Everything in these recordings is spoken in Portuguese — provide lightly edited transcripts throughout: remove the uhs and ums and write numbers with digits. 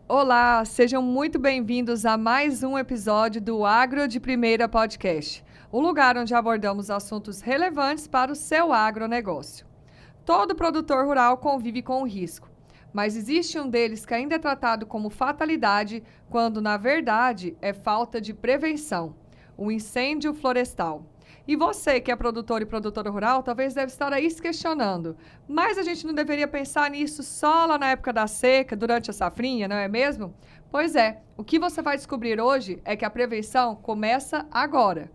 Olá, sejam muito bem-vindos a mais um episódio do Agro de Primeira Podcast, o lugar onde abordamos assuntos relevantes para o seu agronegócio. Todo produtor rural convive com o risco, mas existe um deles que ainda é tratado como fatalidade, quando na verdade é falta de prevenção: o incêndio florestal. E você que é produtor e produtora rural, talvez deve estar aí se questionando. Mas a gente não deveria pensar nisso só lá na época da seca, durante a safrinha, não é mesmo? Pois é, o que você vai descobrir hoje é que a prevenção começa agora.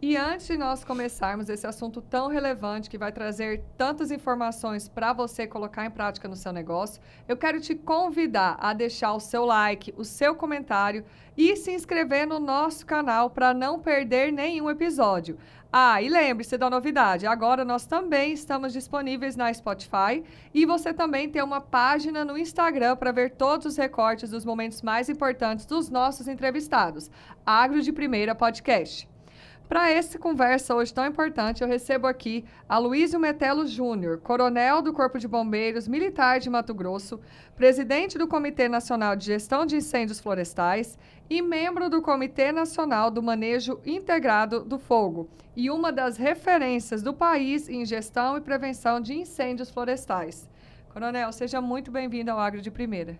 E antes de nós começarmos esse assunto tão relevante que vai trazer tantas informações para você colocar em prática no seu negócio, eu quero te convidar a deixar o seu like, o seu comentário e se inscrever no nosso canal para não perder nenhum episódio. Ah, e lembre-se da novidade, agora nós também estamos disponíveis na Spotify e você também tem uma página no Instagram para ver todos os recortes dos momentos mais importantes dos nossos entrevistados. Agro de Primeira Podcast. Para essa conversa hoje tão importante, eu recebo aqui Aloísio Metelo Júnior, coronel do Corpo de Bombeiros Militar de Mato Grosso, presidente do Comitê Nacional de Gestão de Incêndios Florestais e membro do Comitê Nacional do Manejo Integrado do Fogo e uma das referências do país em gestão e prevenção de incêndios florestais. Coronel, seja muito bem-vindo ao Agro de Primeira.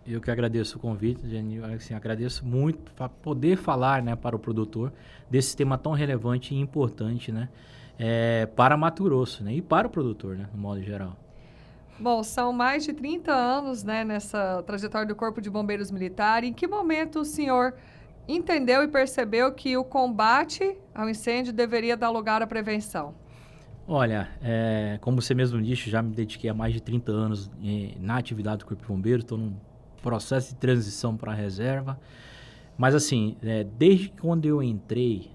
Eu que agradeço o convite, Jenny. Assim, agradeço muito para poder falar, né, para o produtor desse tema tão relevante e importante, né, para Mato Grosso, né, e para o produtor, né, no modo geral. Bom, são mais de 30 anos, né, nessa trajetória do Corpo de Bombeiros Militar. Em que momento o senhor entendeu e percebeu que o combate ao incêndio deveria dar lugar à prevenção? Olha, como você mesmo disse, já me dediquei a mais de 30 anos na atividade do Corpo de Bombeiros, estou num processo de transição para a reserva. Mas assim, desde quando eu entrei,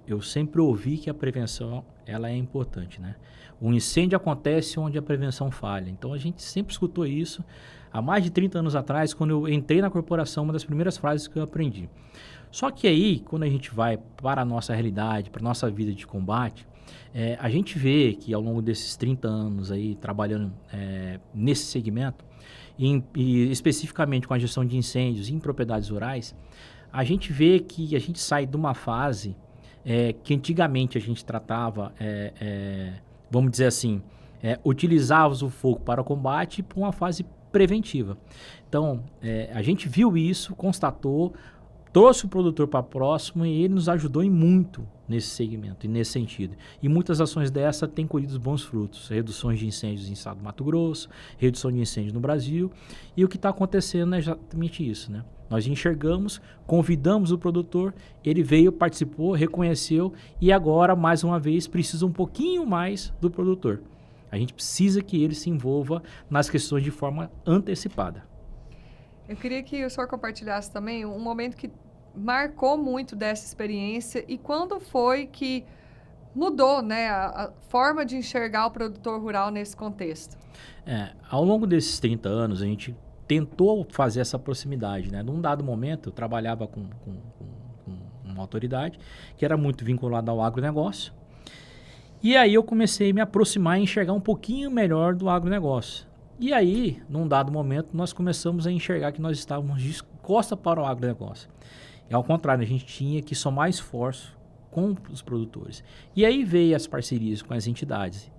eu sempre ouvi que a prevenção ela é importante, né? O incêndio acontece onde a prevenção falha. Então a gente sempre escutou isso. Há mais de 30 anos atrás, quando eu entrei na corporação, uma das primeiras frases que eu aprendi. Só que aí, quando a gente vai para a nossa realidade, para a nossa vida de combate, a gente vê que ao longo desses 30 anos aí, trabalhando nesse segmento, e especificamente com a gestão de incêndios em propriedades rurais, a gente vê que a gente sai de uma fase que antigamente a gente tratava, vamos dizer assim, utilizava o fogo para o combate para uma fase preventiva. Então, a gente viu isso, constatou, trouxe o produtor para próximo e ele nos ajudou em muito nesse segmento e nesse sentido. E muitas ações dessa têm colhido bons frutos. Reduções de incêndios em estado do Mato Grosso, redução de incêndios no Brasil. E o que está acontecendo é exatamente isso, né? Nós enxergamos, convidamos o produtor, ele veio, participou, reconheceu e agora, mais uma vez, precisa um pouquinho mais do produtor. A gente precisa que ele se envolva nas questões de forma antecipada. Eu queria que o senhor compartilhasse também um momento que marcou muito dessa experiência e quando foi que mudou, né, a forma de enxergar o produtor rural nesse contexto. Ao longo desses 30 anos, a gente tentou fazer essa proximidade, né? Num dado momento, eu trabalhava com uma autoridade que era muito vinculada ao agronegócio. E aí eu comecei a me aproximar e enxergar um pouquinho melhor do agronegócio. E aí, num dado momento, nós começamos a enxergar que nós estávamos de costa para o agronegócio. E ao contrário, a gente tinha que somar esforço com os produtores. E aí veio as parcerias com as entidades,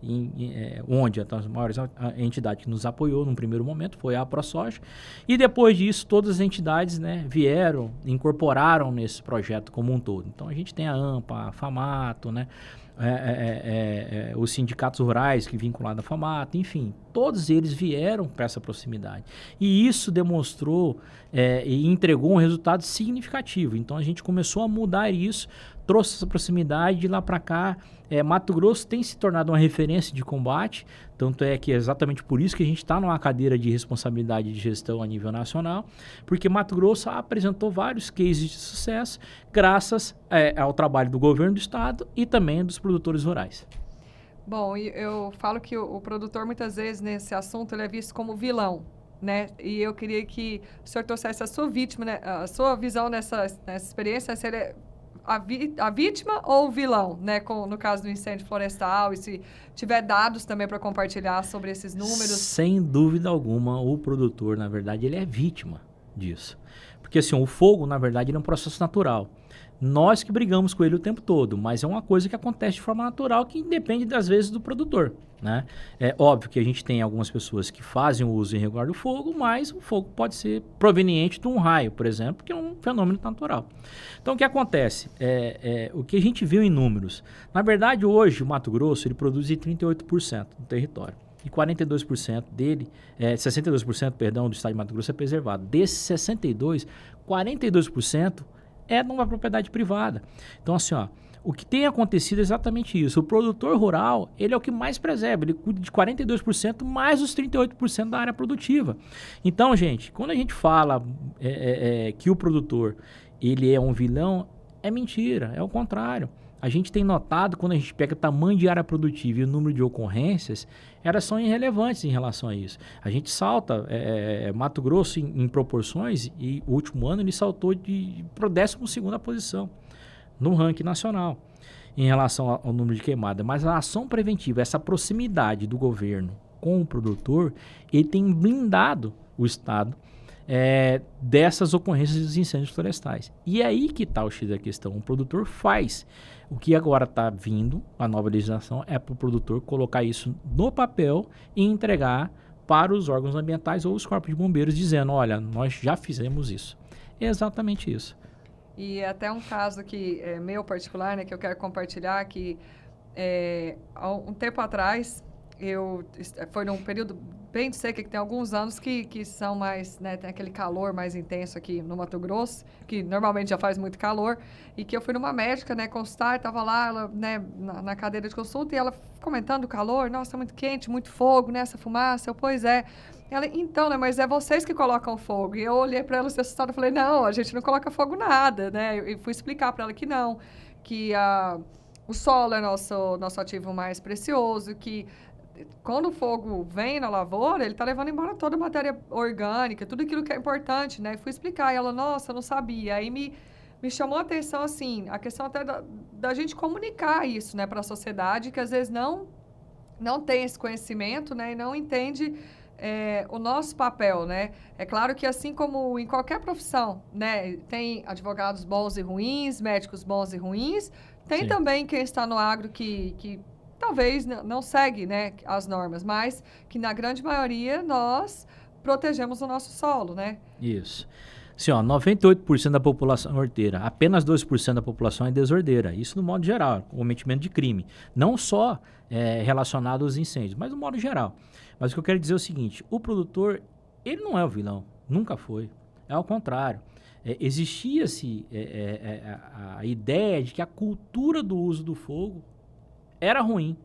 onde a maior entidade que nos apoiou num primeiro momento foi a ProSoja. E depois disso, todas as entidades, né, vieram, incorporaram nesse projeto como um todo. Então a gente tem a AMPA, a FAMATO, né, os sindicatos rurais que vinculados à FAMATO, enfim, todos eles vieram para essa proximidade. E isso demonstrou e entregou um resultado significativo. Então a gente começou a mudar isso, trouxe essa proximidade de lá para cá. Mato Grosso tem se tornado uma referência de combate, tanto é que é exatamente por isso que a gente está numa cadeira de responsabilidade de gestão a nível nacional, porque Mato Grosso apresentou vários cases de sucesso graças ao trabalho do governo do estado e também dos produtores rurais. Bom, eu falo que o produtor muitas vezes nesse assunto ele é visto como vilão, né? E eu queria que o senhor trouxesse a sua vítima, né? A sua visão nessa experiência, se ele a vítima ou o vilão, né? No caso do incêndio florestal, e se tiver dados também para compartilhar sobre esses números. Sem dúvida alguma, o produtor, na verdade, ele é vítima disso. Porque assim, o fogo, na verdade, ele é um processo natural. Nós que brigamos com ele o tempo todo, mas é uma coisa que acontece de forma natural que independe, das vezes, do produtor, né? É óbvio que a gente tem algumas pessoas que fazem o uso irregular do fogo, mas o fogo pode ser proveniente de um raio, por exemplo, que é um fenômeno natural. Então, o que acontece? O que a gente viu em números. Na verdade, hoje, o Mato Grosso, ele produz em 38% do território. E 42% dele, 62%, perdão, do estado de Mato Grosso é preservado. Desses 62%, 42% é numa propriedade privada. Então, assim, ó, o que tem acontecido é exatamente isso. O produtor rural, ele é o que mais preserva. Ele cuida de 42% mais os 38% da área produtiva. Então, gente, quando a gente fala que o produtor, ele é um vilão, é mentira, é o contrário. A gente tem notado, quando a gente pega o tamanho de área produtiva e o número de ocorrências, elas são irrelevantes em relação a isso. A gente salta, Mato Grosso em proporções, e o último ano ele saltou para a 12ª posição no ranking nacional em relação ao número de queimada. Mas a ação preventiva, essa proximidade do governo com o produtor, ele tem blindado o Estado dessas ocorrências dos incêndios florestais. E é aí que está o X da questão. O produtor faz. O que agora está vindo, a nova legislação, é para o produtor colocar isso no papel e entregar para os órgãos ambientais ou os corpos de bombeiros, dizendo, olha, nós já fizemos isso. É exatamente isso. E até um caso que é meu particular, né, que eu quero compartilhar, que há um tempo atrás, foi num período bem de seca, que tem alguns anos que são mais, né, tem aquele calor mais intenso aqui no Mato Grosso, que normalmente já faz muito calor, e que eu fui numa médica, né, consultar, estava lá, ela, né, na cadeira de consulta, e ela comentando o calor, nossa, muito quente, muito fogo, né, essa fumaça, pois é. Ela, então, né, mas é vocês que colocam fogo. E eu olhei para ela assustada e falei, não, a gente não coloca fogo nada, né, e fui explicar para ela que não, que o solo é nosso ativo mais precioso, que quando o fogo vem na lavoura, ele está levando embora toda a matéria orgânica, tudo aquilo que é importante, né? Fui explicar, e ela, nossa, eu não sabia. Aí me chamou a atenção, assim, a questão até da gente comunicar isso, né, para a sociedade, que às vezes não tem esse conhecimento, né, e não entende o nosso papel, né? É claro que assim como em qualquer profissão, né, tem advogados bons e ruins, médicos bons e ruins, tem Sim. também quem está no agro que talvez não segue, né, as normas, mas que na grande maioria nós protegemos o nosso solo, né? Isso. Assim, ó, 98% da população é horteira, apenas 2% da população é desordeira. Isso no modo geral, cometimento de crime. Não só relacionado aos incêndios, mas no modo geral. Mas o que eu quero dizer é o seguinte, o produtor, ele não é o vilão, nunca foi. É ao contrário. Existia-se a ideia de que a cultura do uso do fogo era ruim,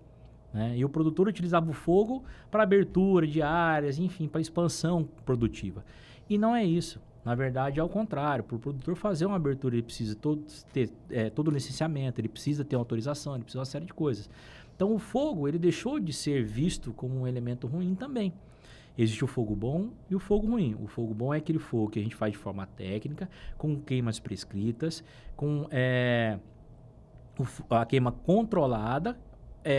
né? E o produtor utilizava o fogo para abertura de áreas, enfim, para expansão produtiva. E não é isso. Na verdade, é ao contrário. Para o produtor fazer uma abertura, ele precisa ter todo o licenciamento, ele precisa ter autorização, ele precisa de uma série de coisas. Então, o fogo, ele deixou de ser visto como um elemento ruim também. Existe o fogo bom e o fogo ruim. O fogo bom é aquele fogo que a gente faz de forma técnica, com queimas prescritas, com a queima controlada,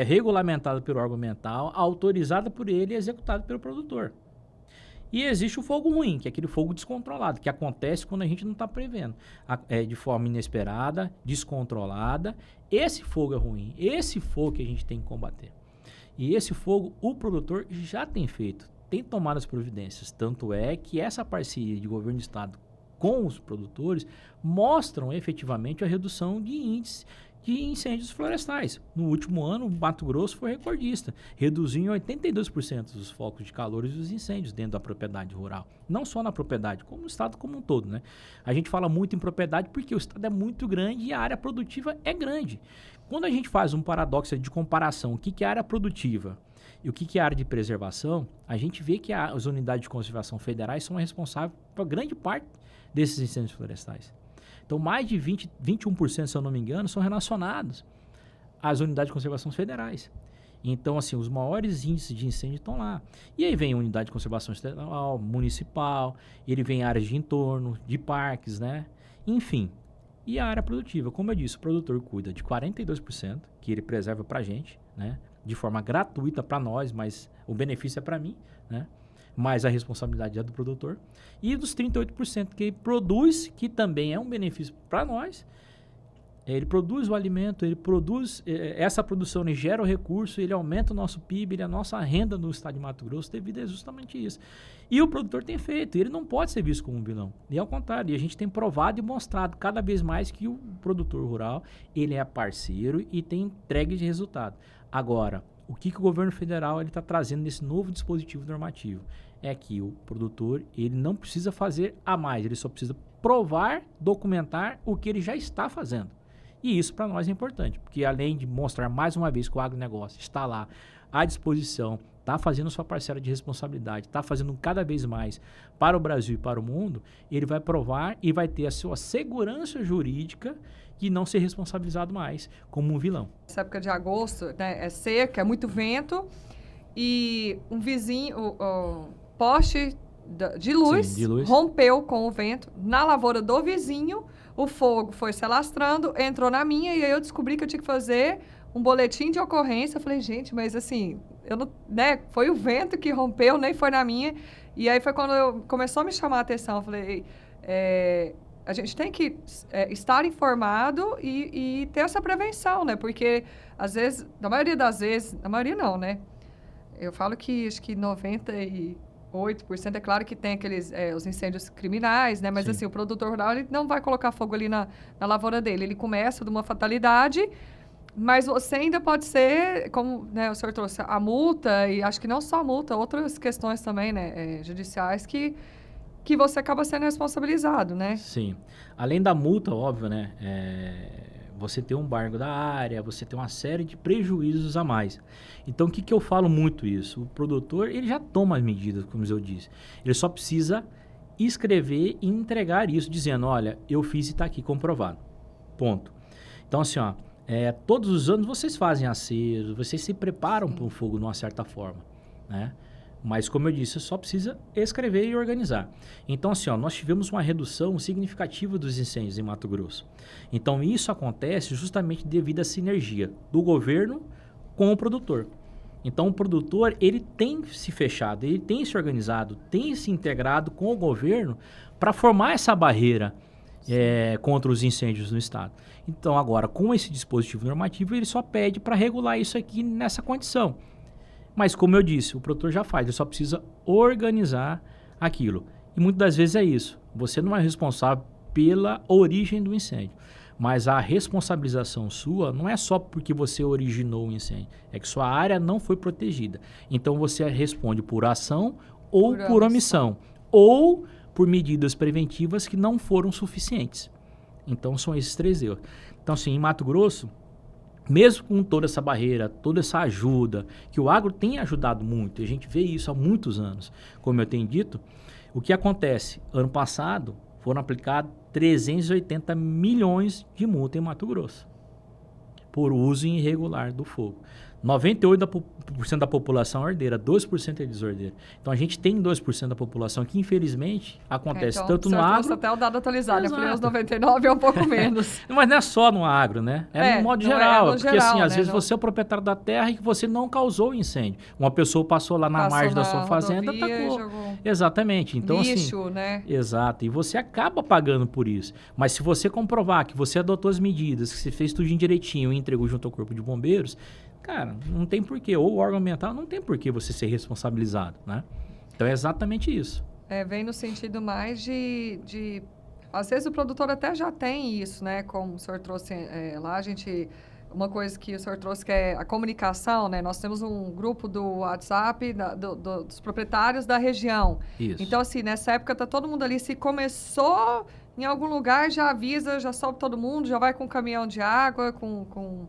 regulamentada pelo órgão ambiental, autorizada por ele e executada pelo produtor. E existe o fogo ruim, que é aquele fogo descontrolado, que acontece quando a gente não está prevendo, de forma inesperada, descontrolada. Esse fogo é ruim, esse fogo que a gente tem que combater. E esse fogo o produtor já tem feito, tem tomado as providências. Tanto é que essa parceria de governo do estado com os produtores mostram efetivamente a redução de índice de incêndios florestais. No último ano, o Mato Grosso foi recordista, reduziu em 82% os focos de calor e os incêndios dentro da propriedade rural. Não só na propriedade, como no estado como um todo, né? A gente fala muito em propriedade porque o estado é muito grande e a área produtiva é grande. Quando a gente faz um paradoxo de comparação, o que é área produtiva e o que é área de preservação, a gente vê que as unidades de conservação federais são responsáveis por grande parte desses incêndios florestais. Então, mais de 21%, se eu não me engano, são relacionados às unidades de conservação federais. Então, assim, os maiores índices de incêndio estão lá. E aí vem a unidade de conservação estadual, municipal, ele vem áreas de entorno, de parques, né? Enfim, e a área produtiva. Como eu disse, o produtor cuida de 42%, que ele preserva para a gente, né? De forma gratuita para nós, mas o benefício é para mim, né? Mas a responsabilidade é do produtor. E dos 38% que ele produz, que também é um benefício para nós. Ele produz o alimento, ele produz, essa produção ele gera o recurso, ele aumenta o nosso PIB, ele é a nossa renda no estado de Mato Grosso devido a justamente isso. E o produtor tem feito, ele não pode ser visto como um vilão. E ao contrário, e a gente tem provado e mostrado cada vez mais que o produtor rural, ele é parceiro e tem entrega de resultado. Agora, o que o governo federal está trazendo nesse novo dispositivo normativo? É que o produtor ele não precisa fazer a mais, ele só precisa provar, documentar o que ele já está fazendo. E isso para nós é importante, porque além de mostrar mais uma vez que o agronegócio está lá à disposição, está fazendo sua parcela de responsabilidade, está fazendo cada vez mais para o Brasil e para o mundo, ele vai provar e vai ter a sua segurança jurídica de não ser responsabilizado mais como um vilão. Essa época de agosto, né, é seca, é muito vento e um vizinho, o poste de luz rompeu com o vento na lavoura do vizinho. O fogo foi se alastrando, entrou na minha e aí eu descobri que eu tinha que fazer um boletim de ocorrência. Eu falei, gente, mas assim, eu não, né, foi o vento que rompeu, nem foi na minha. E aí foi quando começou a me chamar a atenção. Eu falei, a gente tem que estar informado e ter essa prevenção, né? Porque, às vezes, na maioria das vezes, na maioria não, né? Eu falo que acho que 98%, é claro que tem aqueles, os incêndios criminais, né? Mas, sim, assim, o produtor rural, ele não vai colocar fogo ali na lavoura dele. Ele começa de uma fatalidade, mas você ainda pode ser, como, né, o senhor trouxe, a multa, e acho que não só a multa, outras questões também, né, judiciais, que você acaba sendo responsabilizado, né? Sim. Além da multa, óbvio, né? Você tem um embargo da área, você tem uma série de prejuízos a mais. Então, o que eu falo muito isso? O produtor, ele já toma as medidas, como eu disse. Ele só precisa escrever e entregar isso, dizendo, olha, eu fiz e está aqui comprovado. Ponto. Então, assim, ó, todos os anos vocês fazem aceso, vocês se preparam para o fogo de uma certa forma, né? Mas, como eu disse, só precisa escrever e organizar. Então, assim, ó, nós tivemos uma redução significativa dos incêndios em Mato Grosso. Então, isso acontece justamente devido à sinergia do governo com o produtor. Então, o produtor, ele tem se fechado, ele tem se organizado, tem se integrado com o governo para formar essa barreira contra os incêndios no estado. Então, agora, com esse dispositivo normativo, ele só pede para regular isso aqui nessa condição. Mas, como eu disse, o produtor já faz, ele só precisa organizar aquilo. E muitas das vezes é isso. Você não é responsável pela origem do incêndio, mas a responsabilização sua não é só porque você originou o incêndio, é que sua área não foi protegida. Então, você responde por ação ou por omissão, ou por medidas preventivas que não foram suficientes. Então, são esses três erros. Então, assim, em Mato Grosso, mesmo com toda essa barreira, toda essa ajuda, que o agro tem ajudado muito, e a gente vê isso há muitos anos, como eu tenho dito, o que acontece? Ano passado, foram aplicados 380 milhões de multa em Mato Grosso, por uso irregular do fogo. 98% da população é ordeira, 2% é desordeira. Então, a gente tem 2% da população que, infelizmente, acontece então, tanto no agro... até o dado atualizado. Exato. Eu falei, os 99 é um pouco menos. Mas não é só no agro, né? No modo geral. Porque, geral, assim, né? às vezes você é o proprietário da terra e que você não causou o incêndio. Uma pessoa passou lá na margem da sua fazenda e atacou. Exatamente. Então, lixo, assim, né? Exato. E você acaba pagando por isso. Mas se você comprovar que você adotou as medidas, que você fez tudo direitinho e entregou junto ao Corpo de Bombeiros, cara, não tem porquê. Ou o órgão ambiental não tem porquê você ser responsabilizado, né? Então é exatamente isso. Vem no sentido mais de... Às vezes o produtor até já tem isso, né? Como o senhor trouxe lá, a gente... Uma coisa que o senhor trouxe que é a comunicação, né? Nós temos um grupo do WhatsApp dos proprietários da região. Isso. Então, assim, nessa época tá todo mundo ali, se começou em algum lugar, já avisa, já sobe todo mundo, já vai com um caminhão de água, com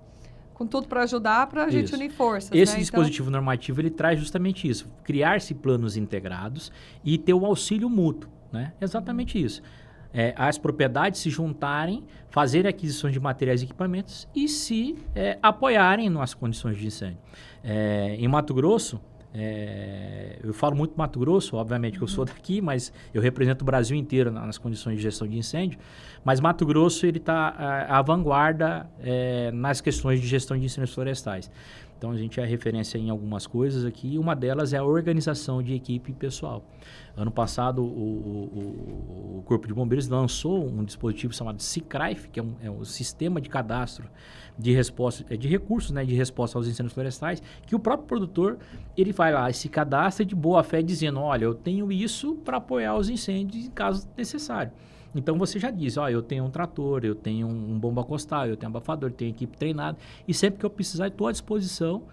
tudo para ajudar, para a gente unir forças. Esse né? dispositivo normativo, ele traz justamente isso, criar-se planos integrados e ter o auxílio mútuo, né? Exatamente isso. As propriedades se juntarem, fazerem aquisições de materiais e equipamentos e se apoiarem nas condições de incêndio. Em Mato Grosso, Eu falo muito Mato Grosso, obviamente que eu sou daqui, mas eu represento o Brasil inteiro nas condições de gestão de incêndio. Mas Mato Grosso ele está à vanguarda nas questões de gestão de incêndios florestais. Então a gente é referência em algumas coisas aqui. Uma delas é a organização de equipe pessoal. Ano passado o Corpo de Bombeiros lançou um dispositivo chamado SICRAIF, que é um sistema de cadastro de resposta, de recursos, né, de resposta aos incêndios florestais, que o próprio produtor ele vai lá e se cadastra de boa fé dizendo, olha, eu tenho isso para apoiar os incêndios em caso necessário. Então você já diz, ó, eu tenho um trator, eu tenho um bomba costal, eu tenho um abafador, eu tenho equipe treinada, e sempre que eu precisar, estou à disposição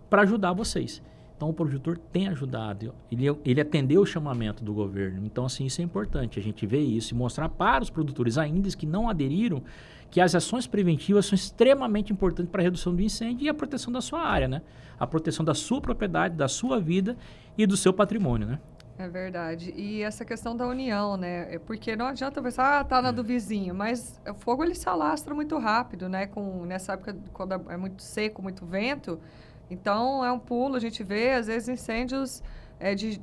para ajudar vocês. Então o produtor tem ajudado, ele atendeu o chamamento do governo. Então assim, isso é importante, a gente ver isso e mostrar para os produtores ainda que não aderiram que as ações preventivas são extremamente importantes para a redução do incêndio e a proteção da sua área, né? A proteção da sua propriedade, da sua vida e do seu patrimônio, né? É verdade. E essa questão da união, né? Porque não adianta pensar, tá na do vizinho, mas o fogo ele se alastra muito rápido, né? Nessa época, quando é muito seco, muito vento, então é um pulo, a gente vê, às vezes, incêndios de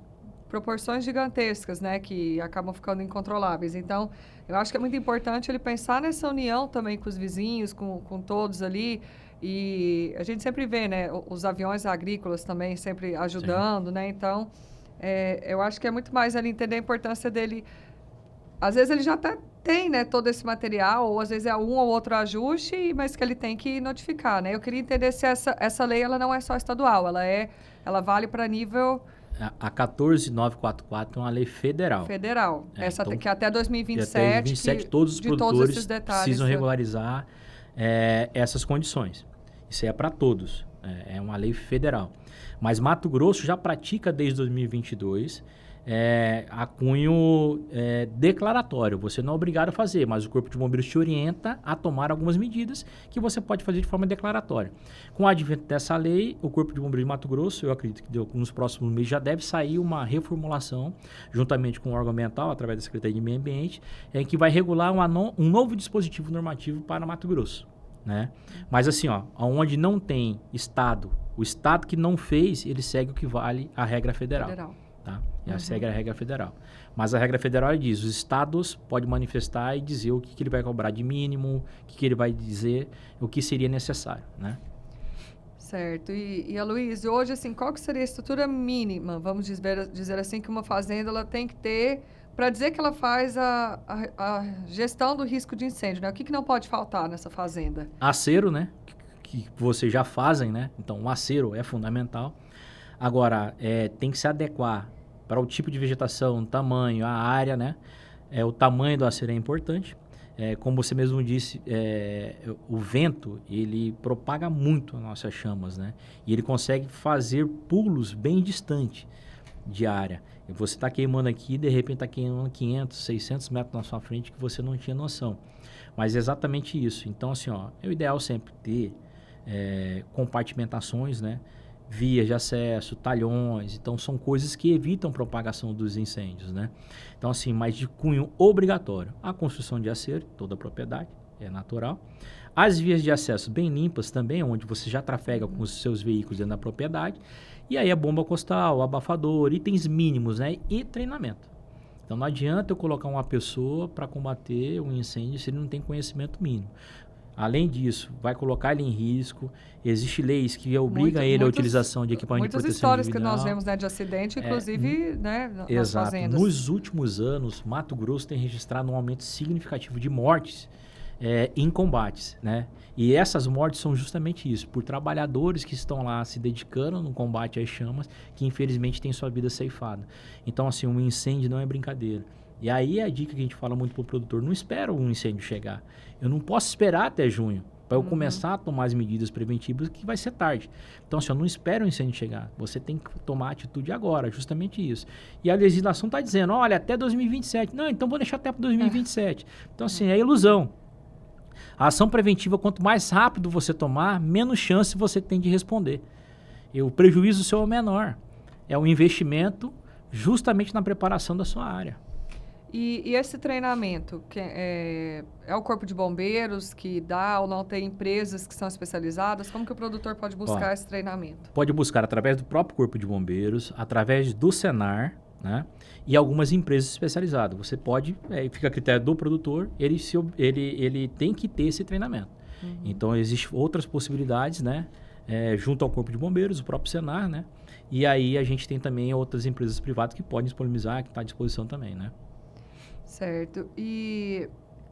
proporções gigantescas, né? Que acabam ficando incontroláveis. Então, eu acho que é muito importante ele pensar nessa união também com os vizinhos, com todos ali. E a gente sempre vê, né? Os aviões agrícolas também sempre ajudando, sim, né? Então, eu acho que é muito mais ele entender a importância dele. Às vezes ele já até tem, né, todo esse material, ou às vezes é um ou outro ajuste, mas que ele tem que notificar, né? Eu queria entender se essa lei ela não é só estadual, ela vale para nível... A 14944 é uma lei federal. Federal. Essa então, que até 2027... Até 2027 todos os produtores precisam regularizar essas condições. Isso é para todos. É uma lei federal. Mas Mato Grosso já pratica desde 2022 a cunho declaratório. Você não é obrigado a fazer, mas o Corpo de Bombeiros te orienta a tomar algumas medidas que você pode fazer de forma declaratória. Com o advento dessa lei, o Corpo de Bombeiros de Mato Grosso, eu acredito que nos próximos meses já deve sair uma reformulação, juntamente com o órgão ambiental, através da Secretaria de Meio Ambiente, que vai regular um novo dispositivo normativo para Mato Grosso. Né? Mas assim, onde não tem estado, o estado que não fez, ele segue o que vale a regra federal. Tá? Segue a regra federal. Mas a regra federal diz, os estados podem manifestar e dizer o que ele vai cobrar de mínimo, o que ele vai dizer, o que seria necessário, né? Certo. E Aloysio, hoje, assim, qual que seria a estrutura mínima, vamos dizer assim, que uma fazenda ela tem que ter para dizer que ela faz a gestão do risco de incêndio, né? O que não pode faltar nessa fazenda? Acero, né? Que vocês já fazem, né? Então, o acero é fundamental. Agora, tem que se adequar para o tipo de vegetação, tamanho, a área, né? O tamanho do acero é importante. Como você mesmo disse, o vento, ele propaga muito as nossas chamas, né? E ele consegue fazer pulos bem distantes de área. E você está queimando aqui, de repente está queimando 500, 600 metros na sua frente que você não tinha noção. Mas é exatamente isso. Então, assim, é o ideal sempre ter compartimentações, né? Vias de acesso, talhões. Então, são coisas que evitam propagação dos incêndios, né? Então, assim, mas de cunho obrigatório. A construção de acero, toda a propriedade, é natural. As vias de acesso bem limpas também, onde você já trafega com os seus veículos dentro da propriedade. E aí a bomba costal, o abafador, itens mínimos, né? E treinamento. Então não adianta eu colocar uma pessoa para combater um incêndio se ele não tem conhecimento mínimo. Além disso, vai colocar ele em risco. Existem leis que obrigam ele à utilização de equipamento de proteção individual. Muitas histórias que nós vemos, né, de acidente, inclusive, né, nas fazendas. Nos últimos anos, Mato Grosso tem registrado um aumento significativo de mortes em combates, né? E essas mortes são justamente isso, por trabalhadores que estão lá se dedicando no combate às chamas, que infelizmente têm sua vida ceifada. Então, assim, um incêndio não é brincadeira. E aí é a dica que a gente fala muito para o produtor, não espera um incêndio chegar. Eu não posso esperar até junho para eu começar a tomar as medidas preventivas, que vai ser tarde. Então, assim, eu não espero o incêndio chegar. Você tem que tomar atitude agora, justamente isso. E a legislação está dizendo, olha, até 2027. Não, então vou deixar até para 2027. Então, assim, é ilusão. A ação preventiva, quanto mais rápido você tomar, menos chance você tem de responder. E o prejuízo seu é menor. É um investimento justamente na preparação da sua área. E esse treinamento, que é o Corpo de Bombeiros que dá ou não tem empresas que são especializadas? Como que o produtor pode buscar esse treinamento? Pode buscar através do próprio Corpo de Bombeiros, através do Senar, né? E algumas empresas especializadas. Você pode, fica a critério do produtor, ele tem que ter esse treinamento. Então, existem outras possibilidades, né? Junto ao Corpo de Bombeiros, o próprio Senar, né? E aí a gente tem também outras empresas privadas que podem disponibilizar, que está à disposição também, né? Certo. E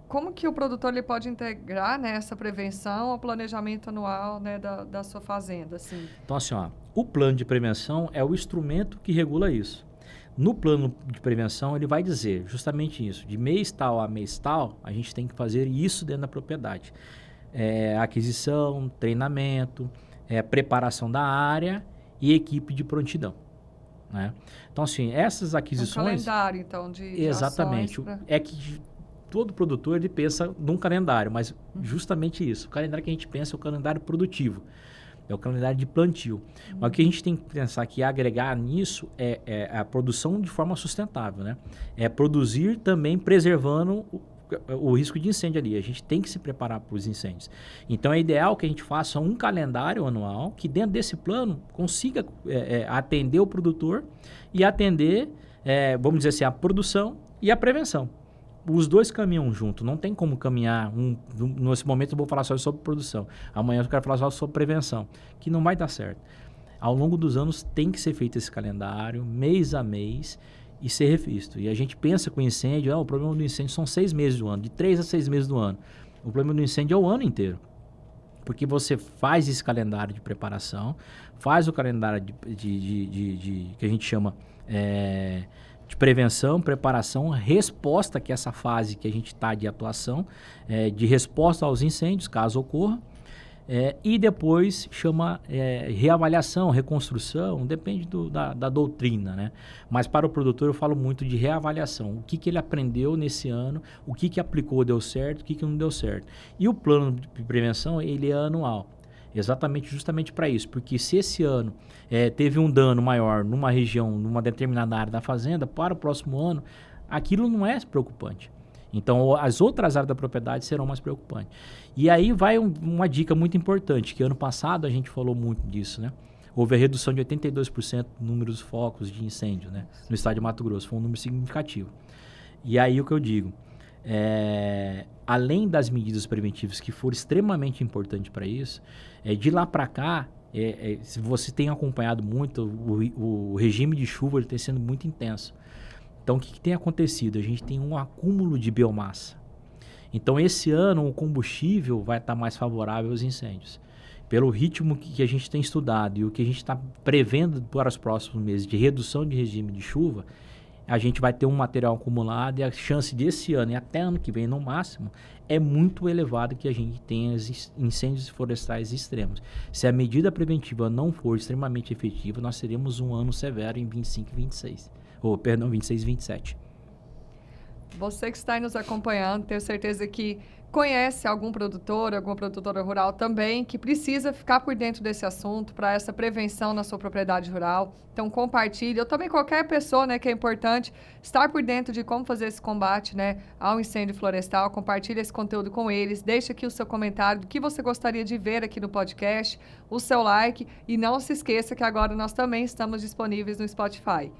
como que o produtor ele pode integrar, né, essa prevenção ao planejamento anual, né, da sua fazenda? Assim? Então, assim, o plano de prevenção é o instrumento que regula isso. No plano de prevenção, ele vai dizer justamente isso. De mês tal a mês tal, a gente tem que fazer isso dentro da propriedade. Aquisição, treinamento, preparação da área e equipe de prontidão. Né? Então, assim, essas aquisições... Um calendário, então, de Exatamente. Ações É que todo produtor ele pensa num calendário, mas justamente isso. O calendário que a gente pensa é o calendário produtivo. É o calendário de plantio. Mas o que a gente tem que pensar que agregar nisso é a produção de forma sustentável. Né? É produzir também preservando o risco de incêndio ali. A gente tem que se preparar para os incêndios. Então, é ideal que a gente faça um calendário anual que dentro desse plano consiga atender o produtor e atender, vamos dizer assim, a produção e a prevenção. Os dois caminham junto. Não tem como caminhar. Nesse momento eu vou falar só sobre produção. Amanhã eu quero falar só sobre prevenção, que não vai dar certo. Ao longo dos anos tem que ser feito esse calendário, mês a mês, e ser revisto. E a gente pensa que o incêndio, o problema do incêndio são 6 meses do ano, de 3 a 6 meses do ano. O problema do incêndio é o ano inteiro. Porque você faz esse calendário de preparação, faz o calendário que a gente chama de prevenção, preparação, resposta, que é essa fase que a gente está de atuação, de resposta aos incêndios, caso ocorra. E depois chama reavaliação, reconstrução, depende da doutrina, né? Mas para o produtor eu falo muito de reavaliação. O que ele aprendeu nesse ano, o que aplicou deu certo, o que não deu certo. E o plano de prevenção, ele é anual. Justamente para isso. Porque se esse ano teve um dano maior numa região, numa determinada área da fazenda, para o próximo ano, aquilo não é preocupante. Então, as outras áreas da propriedade serão mais preocupantes. E aí vai uma dica muito importante, que ano passado a gente falou muito disso, né? Houve a redução de 82% do número dos focos de incêndio, né? No estado de Mato Grosso. Foi um número significativo. E aí o que eu digo, além das medidas preventivas que foram extremamente importantes para isso, de lá para cá, se você tem acompanhado muito, o regime de chuva ele tem sendo muito intenso. Então, o que tem acontecido? A gente tem um acúmulo de biomassa. Então, esse ano, o combustível vai estar mais favorável aos incêndios. Pelo ritmo que a gente tem estudado e o que a gente está prevendo para os próximos meses de redução de regime de chuva, a gente vai ter um material acumulado e a chance desse ano e até ano que vem, no máximo, é muito elevada que a gente tenha incêndios florestais extremos. Se a medida preventiva não for extremamente efetiva, nós teremos um ano severo em 25 e 26. 26 e 27. Você que está aí nos acompanhando, tenho certeza que conhece alguma produtora rural também, que precisa ficar por dentro desse assunto para essa prevenção na sua propriedade rural. Então, compartilhe. Eu também, qualquer pessoa, né, que é importante estar por dentro de como fazer esse combate, né, ao incêndio florestal. Compartilhe esse conteúdo com eles. Deixe aqui o seu comentário do que você gostaria de ver aqui no podcast, o seu like. E não se esqueça que agora nós também estamos disponíveis no Spotify.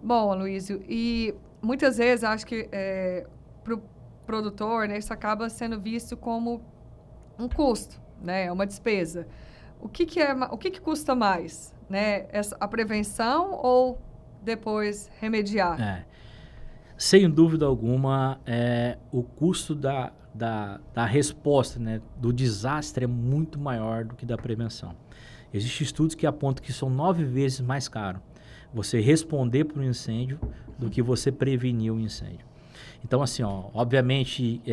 Bom, Aloysio, e muitas vezes acho que para o produtor, né, isso acaba sendo visto como um custo, né, uma despesa. O que custa mais, né, a prevenção ou depois remediar? Sem dúvida alguma, o custo da resposta, né, do desastre é muito maior do que da prevenção. Existem estudos que apontam que são 9 vezes mais caro você responder para um incêndio do que você prevenir o incêndio. Então, assim, obviamente,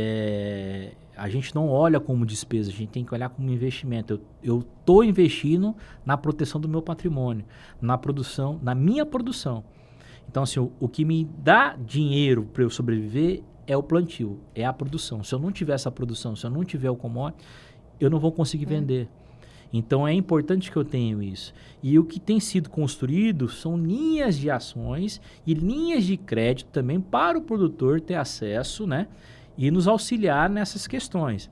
a gente não olha como despesa, a gente tem que olhar como investimento. Eu estou investindo na proteção do meu patrimônio, na produção, na minha produção. Então, assim, o que me dá dinheiro para eu sobreviver é o plantio, é a produção. Se eu não tiver essa produção, se eu não tiver o commodity, eu não vou conseguir vender. Então é importante que eu tenha isso. E o que tem sido construído são linhas de ações e linhas de crédito também para o produtor ter acesso, né? E nos auxiliar nessas questões.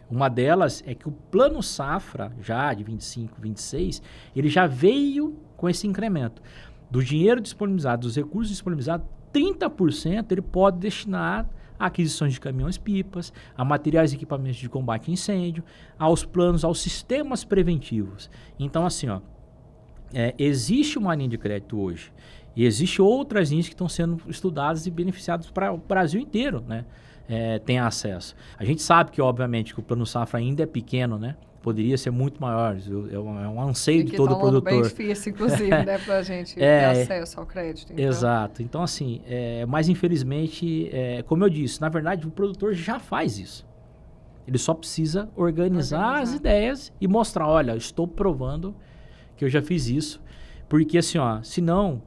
Uma delas é que o plano safra, já de 25, 26, ele já veio com esse incremento. Do dinheiro disponibilizado, dos recursos disponibilizados, 30% ele pode destinar a aquisições de caminhões-pipas, a materiais e equipamentos de combate a incêndio, aos planos, aos sistemas preventivos. Então, assim, ó, existe uma linha de crédito hoje e existe outras linhas que estão sendo estudadas e beneficiadas para o Brasil inteiro, né? Tem acesso. A gente sabe que, obviamente, que o plano safra ainda é pequeno, né? Poderia ser muito maior. É um anseio de todo produtor. Bem difícil, inclusive, né, para a gente ter acesso ao crédito. Então. Exato. Então, assim, mas infelizmente, como eu disse, na verdade, o produtor já faz isso. Ele só precisa organizar as ideias e mostrar, olha, eu estou provando que eu já fiz isso. Porque, assim, ó, senão,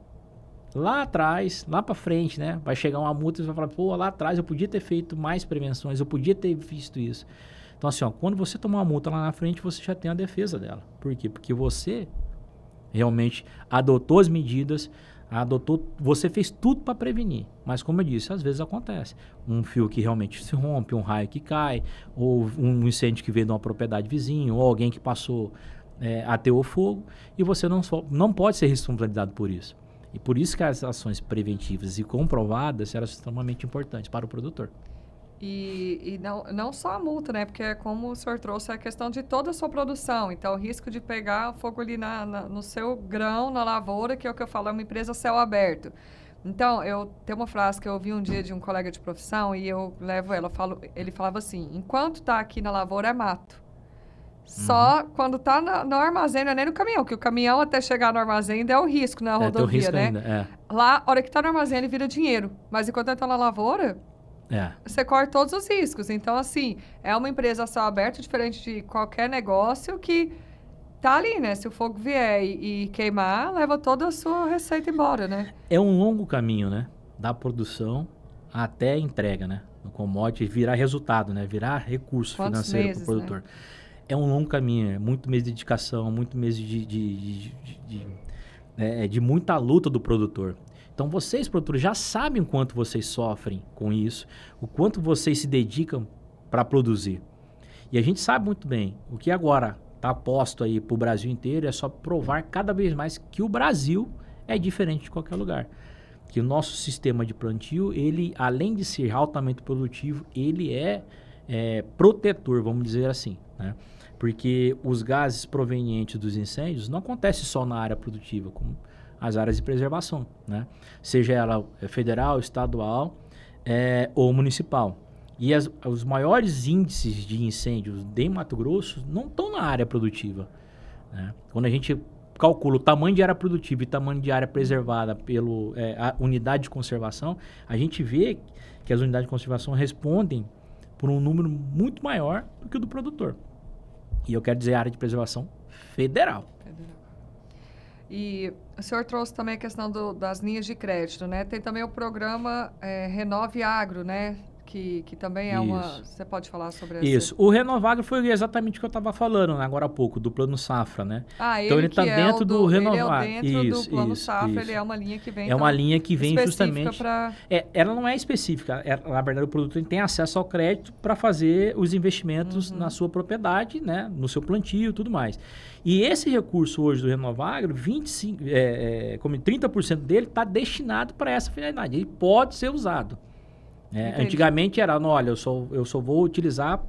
lá atrás, lá para frente, né, vai chegar uma multa e você vai falar, pô, lá atrás eu podia ter feito mais prevenções, eu podia ter visto isso. Então, assim, ó, quando você tomar uma multa lá na frente, você já tem a defesa dela. Por quê? Porque você realmente adotou as medidas, você fez tudo para prevenir. Mas, como eu disse, às vezes acontece. Um fio que realmente se rompe, um raio que cai, ou um incêndio que veio de uma propriedade vizinha, ou alguém que passou, ateou fogo, e você não pode ser responsabilizado por isso. E por isso que as ações preventivas e comprovadas eram extremamente importantes para o produtor. E não só a multa, né? Porque como o senhor trouxe, é a questão de toda a sua produção. Então, o risco de pegar fogo ali no seu grão, na lavoura, que é o que eu falo, é uma empresa céu aberto. Então, tem uma frase que eu ouvi um dia de um colega de profissão e eu levo ela, ele falava assim, enquanto está aqui na lavoura é mato. Só quando está no armazém, não é nem no caminhão, que o caminhão até chegar no armazém ainda é o risco na rodovia, tem o risco né? Ainda, Lá, a hora que está no armazém, ele vira dinheiro. Mas enquanto ele está na lavoura... Você corta todos os riscos. Então, assim, é uma empresa a céu aberto, diferente de qualquer negócio que tá ali, né? Se o fogo vier e queimar, leva toda a sua receita embora, né? É um longo caminho, né? Da produção até a entrega, né? No commodity, virar resultado, né? Virar recurso financeiro para o produtor. Né? É um longo caminho, é muito mês de dedicação, muito mês de muita luta do produtor. Então, vocês, produtores, já sabem o quanto vocês sofrem com isso, o quanto vocês se dedicam para produzir. E a gente sabe muito bem, o que agora está posto aí para o Brasil inteiro é só provar cada vez mais que o Brasil é diferente de qualquer lugar. Que o nosso sistema de plantio, ele, além de ser altamente produtivo, ele é protetor, vamos dizer assim, né? Porque os gases provenientes dos incêndios não acontecem só na área produtiva, como as áreas de preservação, né? Seja ela federal, estadual ou municipal. E os maiores índices de incêndios de Mato Grosso não estão na área produtiva, né? Quando a gente calcula o tamanho de área produtiva e tamanho de área preservada pela unidade de conservação, a gente vê que as unidades de conservação respondem por um número muito maior do que o do produtor. E eu quero dizer a área de preservação federal. E o senhor trouxe também a questão das linhas de crédito, né? Tem também o programa Renove Agro, né? Que também é Você pode falar sobre essa? Isso. O Renove Agro foi exatamente o que eu estava falando, né, agora há pouco, do Plano Safra, né? Então ele está dentro do Renove Agro. Ele é dentro do Plano Safra, ele é uma linha que vem... É uma linha que vem justamente... ela não é específica. Na verdade, o produtor tem acesso ao crédito para fazer os investimentos na sua propriedade, né? No seu plantio e tudo mais. E esse recurso hoje do Renove Agro, 30% dele está destinado para essa finalidade. Ele pode ser usado. Antigamente era, olha, eu só vou utilizar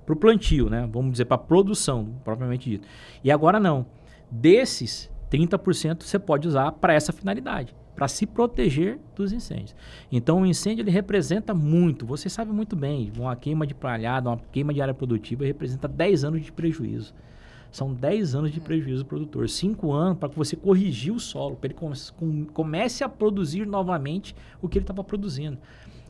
para o plantio, né? Vamos dizer, para a produção, propriamente dito. E agora não. Desses, 30% você pode usar para essa finalidade, para se proteger dos incêndios. Então, o incêndio, ele representa muito. Você sabe muito bem, uma queima de palhada, uma queima de área produtiva, representa 10 anos de prejuízo. São 10 anos de prejuízo do produtor. 5 anos para que você corrigir o solo, para ele comece a produzir novamente o que ele estava produzindo.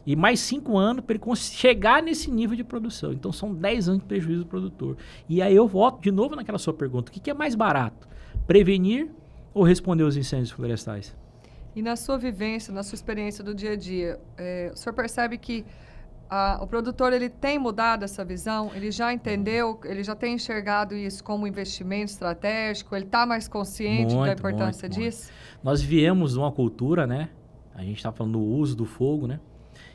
E mais 5 anos para ele chegar nesse nível de produção. Então, são 10 anos de prejuízo do produtor. E aí eu volto de novo naquela sua pergunta. O que é mais barato? Prevenir ou responder aos incêndios florestais? E na sua vivência, na sua experiência do dia a dia, o senhor percebe que o produtor ele tem mudado essa visão? Ele já entendeu, ele já tem enxergado isso como investimento estratégico? Ele está mais consciente da importância disso? Nós viemos de uma cultura, né? A gente está falando do uso do fogo, né?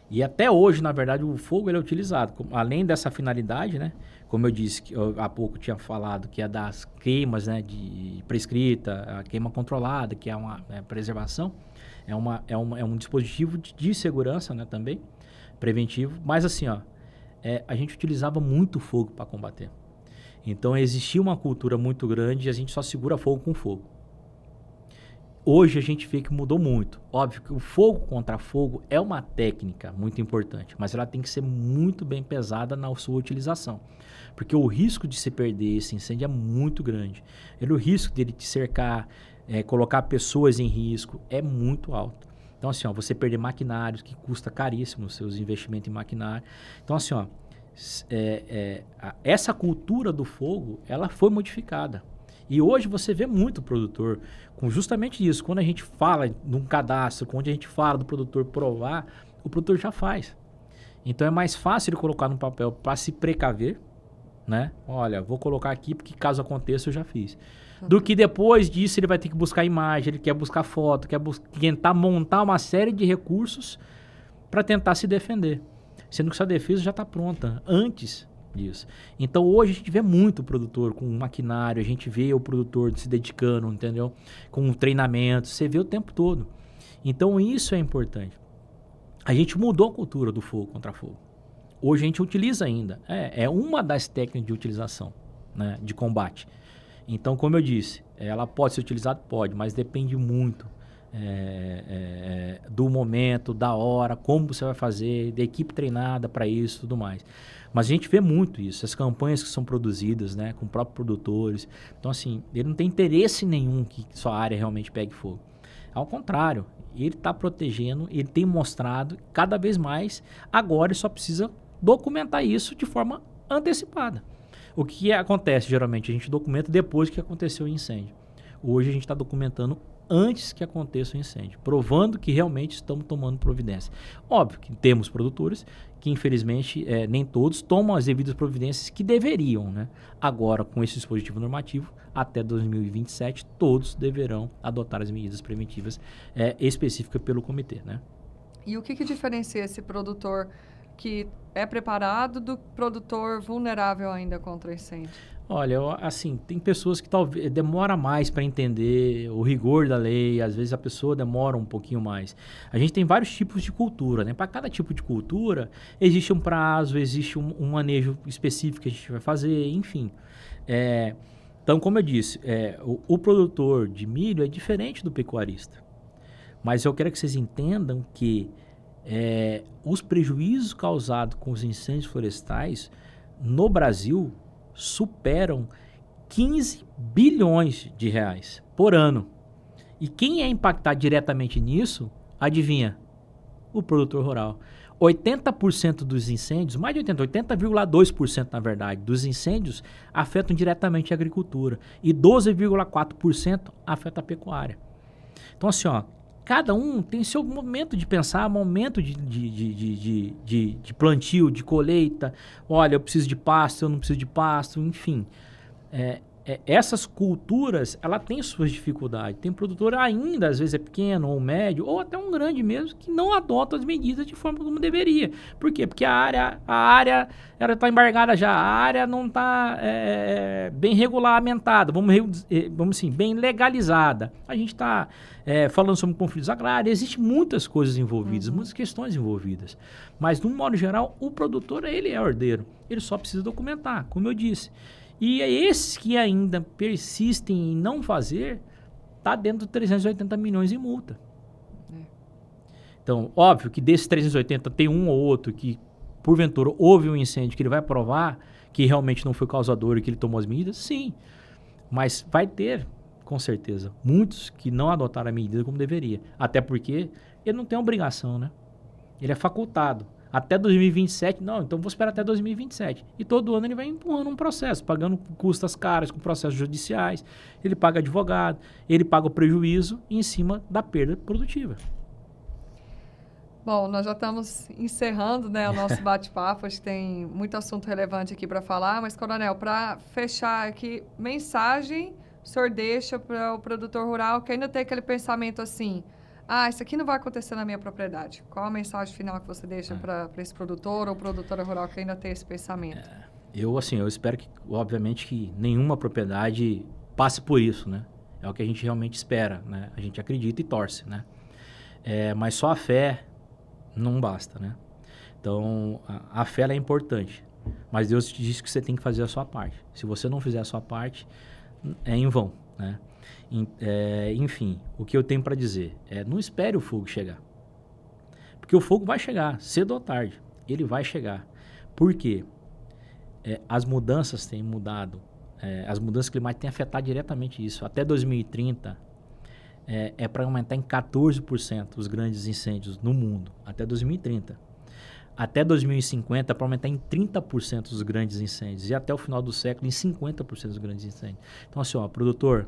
E até hoje, na verdade, o fogo ele é utilizado. Além dessa finalidade, né? Como eu disse, que eu, há pouco tinha falado que é das queimas, né? De prescrita, a queima controlada, que é uma preservação. É um dispositivo de segurança, né? Também, preventivo. Mas assim, ó, a gente utilizava muito fogo para combater. Então, existia uma cultura muito grande e a gente só segura fogo com fogo. Hoje a gente vê que mudou muito. Óbvio que o fogo contra fogo é uma técnica muito importante, mas ela tem que ser muito bem pesada na sua utilização. Porque o risco de se perder esse incêndio é muito grande. O risco dele te cercar, colocar pessoas em risco é muito alto. Então assim, ó, você perder maquinários, que custa caríssimo os seus investimentos em maquinário. Então assim, ó, essa cultura do fogo, ela foi modificada. E hoje você vê muito produtor com justamente isso. Quando a gente fala num cadastro, quando a gente fala do produtor provar, o produtor já faz. Então é mais fácil ele colocar no papel para se precaver, né? Olha, vou colocar aqui porque caso aconteça eu já fiz. Do que depois disso ele vai ter que buscar imagem, ele quer buscar foto, quer tentar montar uma série de recursos para tentar se defender. Sendo que essa defesa já está pronta antes disso. Então hoje a gente vê muito produtor com maquinário, a gente vê o produtor se dedicando, entendeu? Com treinamento, você vê o tempo todo. Então isso é importante. A gente mudou a cultura do fogo contra fogo. Hoje a gente utiliza ainda. É uma das técnicas de utilização, né, de combate. Então, como eu disse, ela pode ser utilizada? Pode, mas depende muito do momento, da hora, como você vai fazer, da equipe treinada para isso e tudo mais. Mas a gente vê muito isso, as campanhas que são produzidas, né, com próprios produtores. Então, assim, ele não tem interesse nenhum que sua área realmente pegue fogo. Ao contrário, ele está protegendo, ele tem mostrado cada vez mais. Agora ele só precisa documentar isso de forma antecipada. O que acontece, geralmente, a gente documenta depois que aconteceu o incêndio. Hoje a gente está documentando antes que aconteça o incêndio, provando que realmente estamos tomando providência. Óbvio que temos produtores que, infelizmente, nem todos tomam as devidas providências que deveriam, né? Agora, com esse dispositivo normativo, até 2027, todos deverão adotar as medidas preventivas específicas pelo comitê, né? E o que diferencia esse produtor que é preparado do produtor vulnerável ainda contra incêndio? Olha, assim, tem pessoas que talvez demora mais para entender o rigor da lei, às vezes a pessoa demora um pouquinho mais. A gente tem vários tipos de cultura, né? Para cada tipo de cultura, existe um prazo, existe um manejo específico que a gente vai fazer, enfim. Então, como eu disse, o produtor de milho é diferente do pecuarista. Mas eu quero que vocês entendam que os prejuízos causados com os incêndios florestais no Brasil superam 15 bilhões de reais por ano. E quem é impactado diretamente nisso, adivinha? O produtor rural. 80% dos incêndios, mais de 80,2% na verdade, dos incêndios afetam diretamente a agricultura e 12,4% afeta a pecuária. Então assim, ó, cada um tem seu momento de pensar, momento de plantio, de colheita. Olha, eu preciso de pasto, eu não preciso de pasto, enfim. Essas culturas, ela tem suas dificuldades. Tem produtor ainda, às vezes é pequeno ou médio, ou até um grande mesmo, que não adota as medidas de forma como deveria. Por quê? Porque a área ela está embargada já, a área não está bem regulamentada, vamos assim, bem legalizada. A gente está falando sobre conflitos agrários, existem muitas coisas envolvidas, muitas questões envolvidas. Mas, de um modo geral, o produtor, ele é ordeiro. Ele só precisa documentar, como eu disse. E esses que ainda persistem em não fazer, está dentro de 380 milhões em multa. Então, óbvio que desses 380 tem um ou outro que, porventura, houve um incêndio que ele vai provar que realmente não foi causador e que ele tomou as medidas, sim. Mas vai ter, com certeza, muitos que não adotaram a medida como deveria. Até porque ele não tem obrigação, né? Ele é facultado. Até 2027, não, então vou esperar até 2027. E todo ano ele vai empurrando um processo, pagando custas caras com processos judiciais, ele paga advogado, ele paga o prejuízo em cima da perda produtiva. Bom, nós já estamos encerrando, né, o nosso bate-papo. Acho que tem muito assunto relevante aqui para falar. Mas, Coronel, para fechar aqui, mensagem o senhor deixa para o produtor rural que ainda tem aquele pensamento assim: ah, isso aqui não vai acontecer na minha propriedade. Qual a mensagem final que você deixa para esse produtor ou produtora rural que ainda tem esse pensamento? Eu espero que, obviamente, que nenhuma propriedade passe por isso, né? É o que a gente realmente espera, né? A gente acredita e torce, né? Mas só a fé não basta, né? Então, a fé ela é importante, mas Deus te disse que você tem que fazer a sua parte. Se você não fizer a sua parte, é em vão, né? Enfim, o que eu tenho para dizer não espere o fogo chegar, porque o fogo vai chegar, cedo ou tarde, ele vai chegar. Por quê? As mudanças têm mudado, as mudanças climáticas têm afetado diretamente isso. Até 2030, para aumentar em 14% os grandes incêndios no mundo, até 2030. Até 2050, para aumentar em 30% os grandes incêndios. E até o final do século, em 50% dos grandes incêndios. Então, assim, produtor,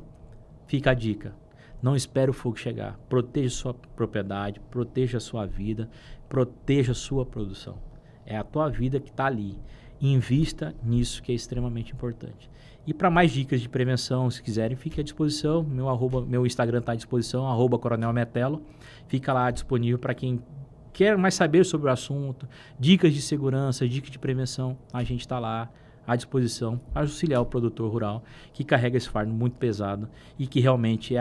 fica a dica. Não espere o fogo chegar. Proteja sua propriedade, proteja a sua vida, proteja a sua produção. É a tua vida que está ali. Invista nisso, que é extremamente importante. E para mais dicas de prevenção, se quiserem, fique à disposição. Meu Instagram está à disposição, @Coronel Metelo. Fica lá disponível para quem quer mais saber sobre o assunto, dicas de segurança, dicas de prevenção. A gente está lá à disposição para auxiliar o produtor rural que carrega esse fardo muito pesado e que realmente é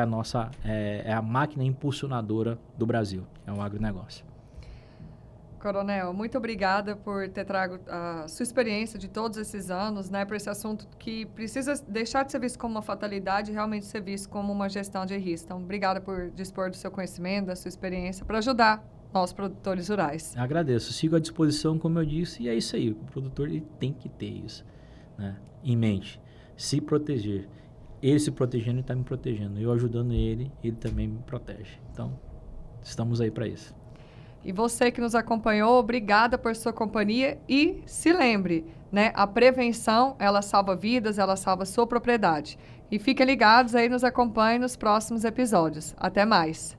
a máquina impulsionadora do Brasil, é o agronegócio. Coronel, muito obrigada por ter trago a sua experiência de todos esses anos, né, para esse assunto que precisa deixar de ser visto como uma fatalidade e realmente ser visto como uma gestão de risco. Então, obrigada por dispor do seu conhecimento, da sua experiência, para ajudar nós, produtores rurais. Agradeço, sigo à disposição, como eu disse, e é isso aí, o produtor ele tem que ter isso, né, em mente, se proteger. Ele se protegendo, ele está me protegendo. Eu ajudando ele também me protege. Então, estamos aí para isso. E você que nos acompanhou, obrigada por sua companhia e se lembre, né, a prevenção, ela salva vidas, ela salva sua propriedade. E fiquem ligados aí, nos acompanhem nos próximos episódios. Até mais!